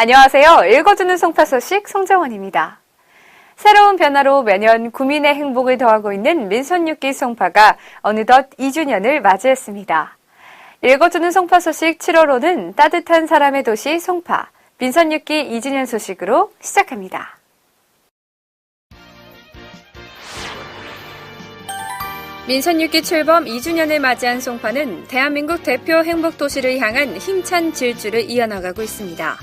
안녕하세요. 읽어주는 송파 소식 송정원입니다. 새로운 변화로 매년 구민의 행복을 더하고 있는 민선육기 송파가 어느덧 2주년을 맞이했습니다. 읽어주는 송파 소식 7월호는 따뜻한 사람의 도시 송파, 민선육기 2주년 소식으로 시작합니다. 민선육기 출범 2주년을 맞이한 송파는 대한민국 대표 행복도시를 향한 힘찬 질주를 이어나가고 있습니다.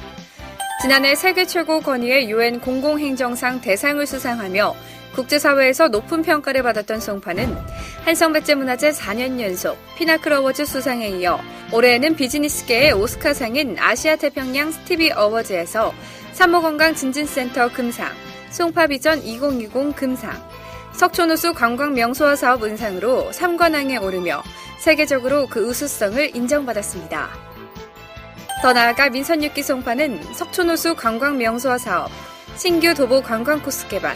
지난해 세계 최고 권위의 UN 공공행정상 대상을 수상하며 국제사회에서 높은 평가를 받았던 송파는 한성백제문화재 4년 연속 피나클 어워즈 수상에 이어 올해에는 비즈니스계의 오스카상인 아시아태평양 스티비 어워즈에서 산모건강진진센터 금상, 송파비전 2020 금상, 석촌호수 관광명소화 사업 은상으로 3관왕에 오르며 세계적으로 그 우수성을 인정받았습니다. 더 나아가 민선육기 송파는 석촌호수 관광명소화 사업, 신규 도보 관광 코스 개발,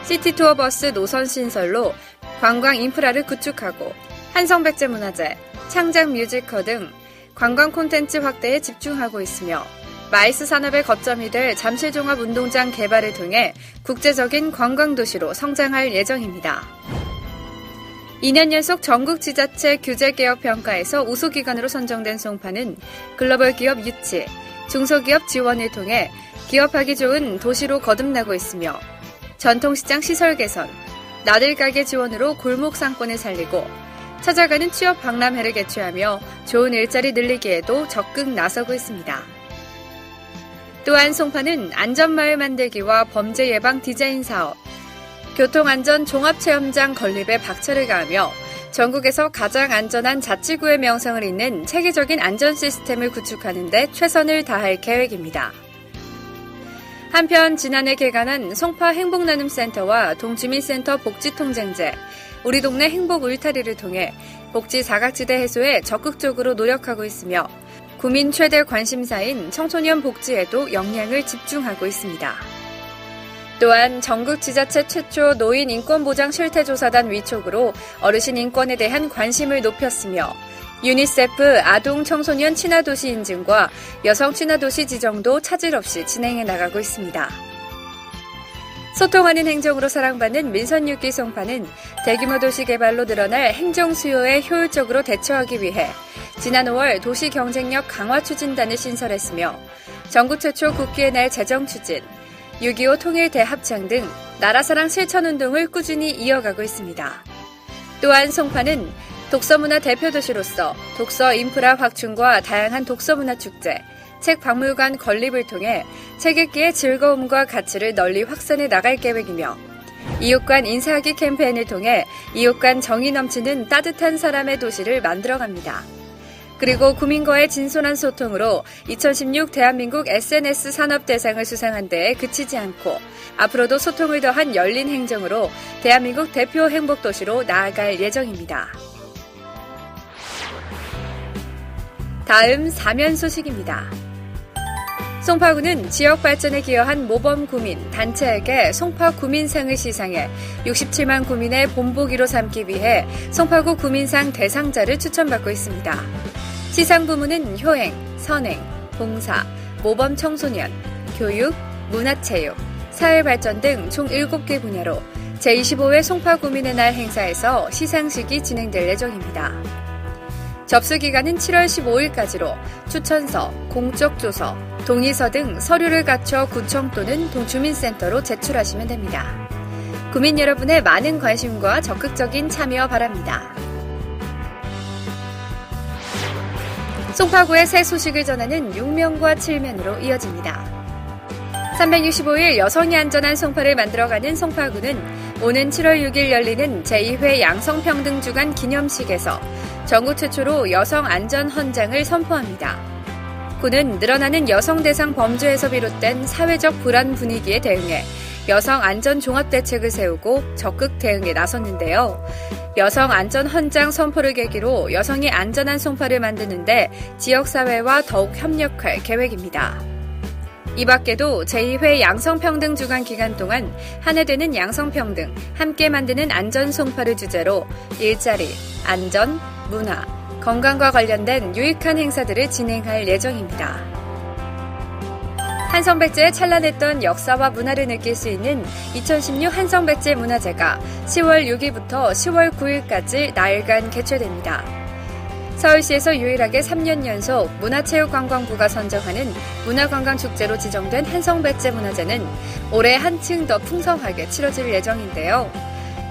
시티투어 버스 노선 신설로 관광 인프라를 구축하고 한성백제문화재, 창작 뮤지컬 등 관광 콘텐츠 확대에 집중하고 있으며 마이스 산업의 거점이 될 잠실종합운동장 개발을 통해 국제적인 관광도시로 성장할 예정입니다. 2년 연속 전국지자체 규제개혁평가에서 우수기관으로 선정된 송파는 글로벌 기업 유치, 중소기업 지원을 통해 기업하기 좋은 도시로 거듭나고 있으며 전통시장 시설 개선, 나들가게 지원으로 골목 상권을 살리고 찾아가는 취업 박람회를 개최하며 좋은 일자리 늘리기에도 적극 나서고 있습니다. 또한 송파는 안전마을 만들기와 범죄 예방 디자인 사업, 교통안전 종합체험장 건립에 박차를 가하며 전국에서 가장 안전한 자치구의 명성을 잇는 체계적인 안전 시스템을 구축하는 데 최선을 다할 계획입니다. 한편 지난해 개관한 송파 행복나눔센터와 동주민센터 복지통장제, 우리 동네 행복 울타리를 통해 복지 사각지대 해소에 적극적으로 노력하고 있으며 구민 최대 관심사인 청소년 복지에도 역량을 집중하고 있습니다. 또한 전국 지자체 최초 노인 인권보장 실태조사단 위촉으로 어르신 인권에 대한 관심을 높였으며 유니세프 아동 청소년 친화도시 인증과 여성 친화도시 지정도 차질 없이 진행해 나가고 있습니다. 소통하는 행정으로 사랑받는 민선육기 송파는 대규모 도시 개발로 늘어날 행정 수요에 효율적으로 대처하기 위해 지난 5월 도시 경쟁력 강화 추진단을 신설했으며 전국 최초 국기의 날 제정 추진, 6.25 통일 대합창 등 나라사랑 실천운동을 꾸준히 이어가고 있습니다. 또한 송파는 독서문화 대표도시로서 독서 인프라 확충과 다양한 독서문화 축제, 책박물관 건립을 통해 책 읽기의 즐거움과 가치를 널리 확산해 나갈 계획이며 이웃 간 인사하기 캠페인을 통해 이웃 간 정이 넘치는 따뜻한 사람의 도시를 만들어갑니다. 그리고 구민과의 진솔한 소통으로 2016 대한민국 SNS 산업대상을 수상한 데에 그치지 않고 앞으로도 소통을 더한 열린 행정으로 대한민국 대표 행복도시로 나아갈 예정입니다. 다음 사면 소식입니다. 송파구는 지역 발전에 기여한 모범 구민, 단체에게 송파 구민상을 시상해 67만 구민의 본보기로 삼기 위해 송파구 구민상 대상자를 추천받고 있습니다. 시상 부문은 효행, 선행, 봉사, 모범 청소년, 교육, 문화체육, 사회발전 등 총 7개 분야로 제25회 송파구민의 날 행사에서 시상식이 진행될 예정입니다. 접수 기간은 7월 15일까지로 추천서, 공적 조서, 동의서 등 서류를 갖춰 구청 또는 동주민센터로 제출하시면 됩니다. 구민 여러분의 많은 관심과 적극적인 참여 바랍니다. 송파구의 새 소식을 전하는 6면과 7면으로 이어집니다. 365일 여성이 안전한 송파를 만들어가는 송파구는 오는 7월 6일 열리는 제2회 양성평등주간 기념식에서 전국 최초로 여성 안전 헌장을 선포합니다. 구는 늘어나는 여성 대상 범죄에서 비롯된 사회적 불안 분위기에 대응해 여성 안전 종합대책을 세우고 적극 대응에 나섰는데요. 여성 안전 헌장 선포를 계기로 여성이 안전한 송파를 만드는데 지역사회와 더욱 협력할 계획입니다. 이 밖에도 제2회 양성평등 주간 기간 동안 한 해 되는 양성평등, 함께 만드는 안전 송파를 주제로 일자리, 안전, 문화, 건강과 관련된 유익한 행사들을 진행할 예정입니다. 한성백제의 찬란했던 역사와 문화를 느낄 수 있는 2016 한성백제 문화제가 10월 6일부터 10월 9일까지 나흘간 개최됩니다. 서울시에서 유일하게 3년 연속 문화체육관광부가 선정하는 문화관광축제로 지정된 한성백제 문화제는 올해 한층 더 풍성하게 치러질 예정인데요.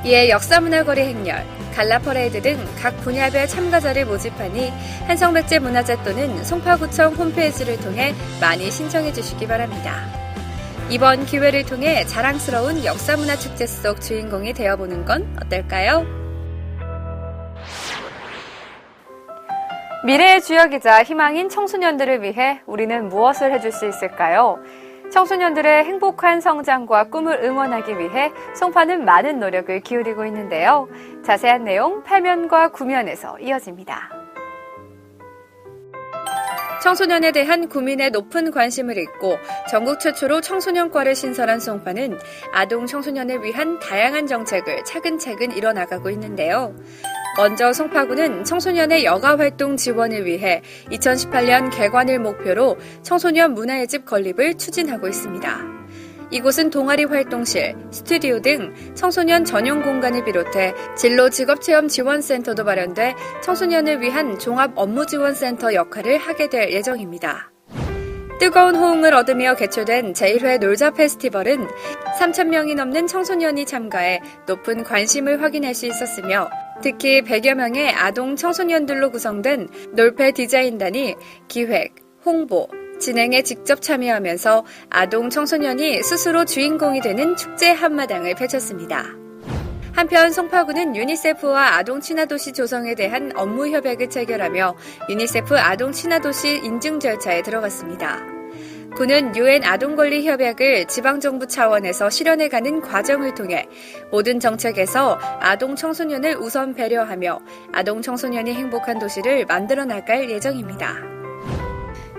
이에 역사문화거리 행렬, 갈라퍼레이드 등 각 분야별 참가자를 모집하니 한성백제 문화제 또는 송파구청 홈페이지를 통해 많이 신청해 주시기 바랍니다. 이번 기회를 통해 자랑스러운 역사문화축제 속 주인공이 되어보는 건 어떨까요? 미래의 주역이자 희망인 청소년들을 위해 우리는 무엇을 해줄 수 있을까요? 청소년들의 행복한 성장과 꿈을 응원하기 위해 송파는 많은 노력을 기울이고 있는데요. 자세한 내용 8면과 9면에서 이어집니다. 청소년에 대한 구민의 높은 관심을 잇고 전국 최초로 청소년과를 신설한 송파는 아동 청소년을 위한 다양한 정책을 차근차근 이뤄나가고 있는데요. 먼저 송파구는 청소년의 여가활동 지원을 위해 2018년 개관을 목표로 청소년 문화의 집 건립을 추진하고 있습니다. 이곳은 동아리 활동실, 스튜디오 등 청소년 전용 공간을 비롯해 진로 직업체험 지원센터도 마련돼 청소년을 위한 종합 업무지원센터 역할을 하게 될 예정입니다. 뜨거운 호응을 얻으며 개최된 제1회 놀자 페스티벌은 3,000명이 넘는 청소년이 참가해 높은 관심을 확인할 수 있었으며 특히 100여 명의 아동 청소년들로 구성된 놀패 디자인단이 기획, 홍보, 진행에 직접 참여하면서 아동 청소년이 스스로 주인공이 되는 축제 한마당을 펼쳤습니다. 한편 송파구는 유니세프와 아동 친화도시 조성에 대한 업무 협약을 체결하며 유니세프 아동 친화도시 인증 절차에 들어갔습니다. 구는 UN 아동권리 협약을 지방정부 차원에서 실현해가는 과정을 통해 모든 정책에서 아동 청소년을 우선 배려하며 아동 청소년이 행복한 도시를 만들어 나갈 예정입니다.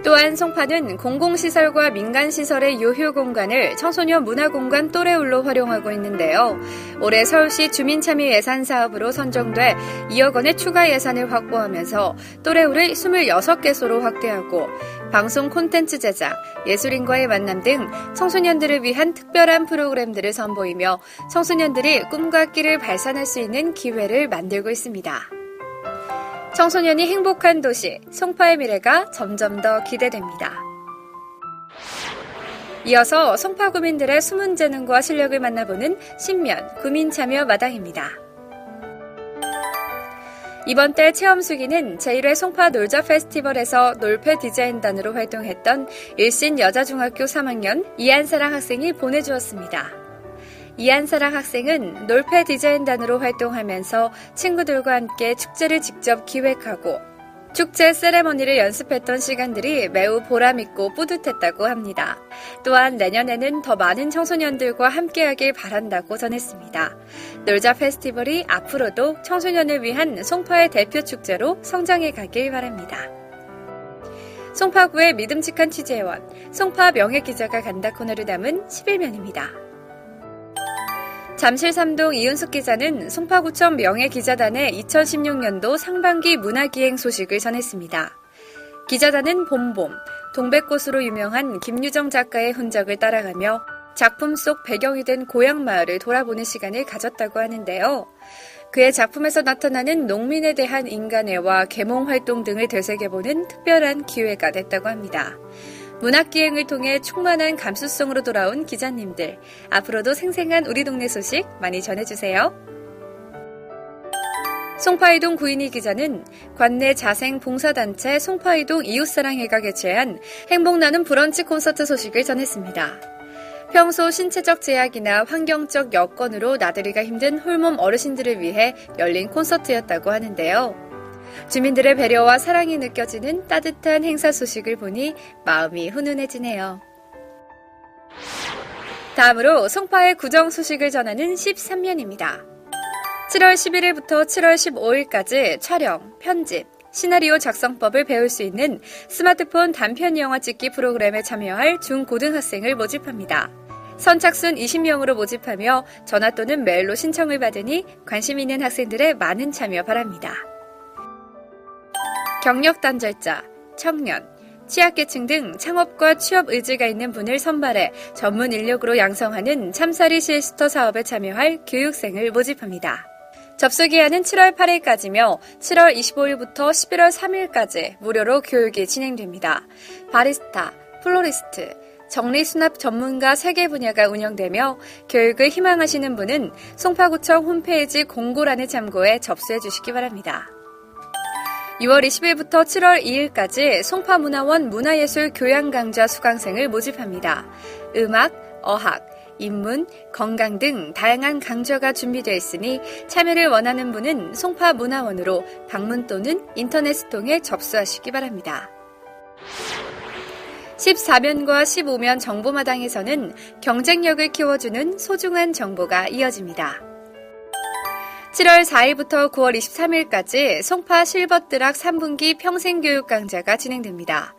또한 송파는 공공시설과 민간시설의 유휴 공간을 청소년 문화공간 또래울로 활용하고 있는데요. 올해 서울시 주민참여 예산 사업으로 선정돼 2억 원의 추가 예산을 확보하면서 또래울을 26개소로 확대하고 방송 콘텐츠 제작, 예술인과의 만남 등 청소년들을 위한 특별한 프로그램들을 선보이며 청소년들이 꿈과 끼를 발산할 수 있는 기회를 만들고 있습니다. 청소년이 행복한 도시, 송파의 미래가 점점 더 기대됩니다. 이어서 송파 구민들의 숨은 재능과 실력을 만나보는 신면 구민참여 마당입니다. 이번 달 체험수기는 제1회 송파 놀자 페스티벌에서 놀패 디자인단으로 활동했던 일신 여자중학교 3학년 이한사랑 학생이 보내주었습니다. 이한사랑 학생은 놀패 디자인단으로 활동하면서 친구들과 함께 축제를 직접 기획하고 축제 세레머니를 연습했던 시간들이 매우 보람있고 뿌듯했다고 합니다. 또한 내년에는 더 많은 청소년들과 함께하길 바란다고 전했습니다. 놀자 페스티벌이 앞으로도 청소년을 위한 송파의 대표 축제로 성장해 가길 바랍니다. 송파구의 믿음직한 취재원, 송파 명예기자가 간다 코너를 담은 11면입니다. 잠실 3동 이윤숙 기자는 송파구청 명예기자단의 2016년도 상반기 문화기행 소식을 전했습니다. 기자단은 봄봄, 동백꽃으로 유명한 김유정 작가의 흔적을 따라가며 작품 속 배경이 된 고향마을을 돌아보는 시간을 가졌다고 하는데요. 그의 작품에서 나타나는 농민에 대한 인간애와 계몽활동 등을 되새겨보는 특별한 기회가 됐다고 합니다. 문학기행을 통해 충만한 감수성으로 돌아온 기자님들, 앞으로도 생생한 우리 동네 소식 많이 전해주세요. 송파이동 구인희 기자는 관내 자생 봉사단체 송파이동 이웃사랑회가 개최한 행복나는 브런치 콘서트 소식을 전했습니다. 평소 신체적 제약이나 환경적 여건으로 나들이가 힘든 홀몸 어르신들을 위해 열린 콘서트였다고 하는데요. 주민들의 배려와 사랑이 느껴지는 따뜻한 행사 소식을 보니 마음이 훈훈해지네요. 다음으로 송파의 구정 소식을 전하는 13면입니다. 7월 11일부터 7월 15일까지 촬영, 편집, 시나리오 작성법을 배울 수 있는 스마트폰 단편 영화 찍기 프로그램에 참여할 중고등학생을 모집합니다. 선착순 20명으로 모집하며 전화 또는 메일로 신청을 받으니 관심 있는 학생들의 많은 참여 바랍니다. 경력 단절자, 청년, 취약계층 등 창업과 취업 의지가 있는 분을 선발해 전문 인력으로 양성하는 참사리 시에스터 사업에 참여할 교육생을 모집합니다. 접수기한은 7월 8일까지며 7월 25일부터 11월 3일까지 무료로 교육이 진행됩니다. 바리스타, 플로리스트, 정리수납 전문가 3개 분야가 운영되며 교육을 희망하시는 분은 송파구청 홈페이지 공고란을 참고해 접수해 주시기 바랍니다. 6월 20일부터 7월 2일까지 송파문화원 문화예술 교양강좌 수강생을 모집합니다. 음악, 어학, 인문, 건강 등 다양한 강좌가 준비되어 있으니 참여를 원하는 분은 송파문화원으로 방문 또는 인터넷을 통해 접수하시기 바랍니다. 14면과 15면 정보마당에서는 경쟁력을 키워주는 소중한 정보가 이어집니다. 7월 4일부터 9월 23일까지 송파 실버트락 3분기 평생교육 강좌가 진행됩니다.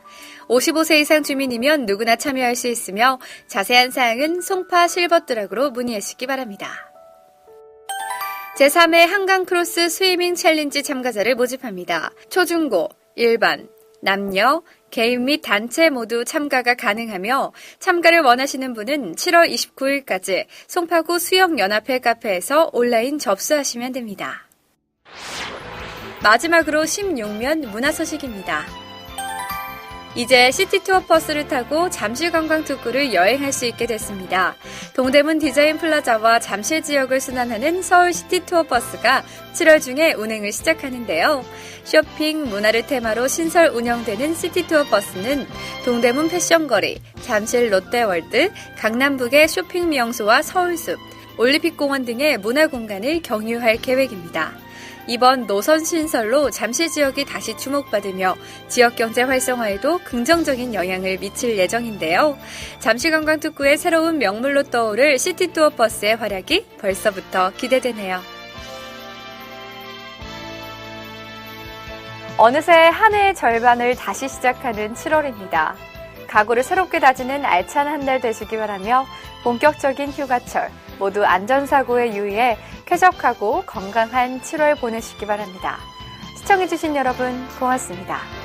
55세 이상 주민이면 누구나 참여할 수 있으며 자세한 사항은 송파 실버트락으로 문의하시기 바랍니다. 제3회 한강크로스 스위밍 챌린지 참가자를 모집합니다. 초중고, 일반, 남녀, 개인 및 단체 모두 참가가 가능하며 참가를 원하시는 분은 7월 29일까지 송파구 수영연합회 카페에서 온라인 접수하시면 됩니다. 마지막으로 16면 문화 소식입니다. 이제 시티투어 버스를 타고 잠실관광특구를 여행할 수 있게 됐습니다. 동대문 디자인 플라자와 잠실 지역을 순환하는 서울 시티투어 버스가 7월 중에 운행을 시작하는데요. 쇼핑, 문화를 테마로 신설 운영되는 시티투어 버스는 동대문 패션거리, 잠실 롯데월드, 강남북의 쇼핑 명소와 서울숲, 올림픽공원 등의 문화공간을 경유할 계획입니다. 이번 노선 신설로 잠실 지역이 다시 주목받으며 지역 경제 활성화에도 긍정적인 영향을 미칠 예정인데요. 잠실관광특구의 새로운 명물로 떠오를 시티투어 버스의 활약이 벌써부터 기대되네요. 어느새 한 해의 절반을 다시 시작하는 7월입니다. 각오를 새롭게 다지는 알찬 한 달 되시기 바라며 본격적인 휴가철 모두 안전사고에 유의해 쾌적하고 건강한 7월 보내시기 바랍니다. 시청해주신 여러분 고맙습니다.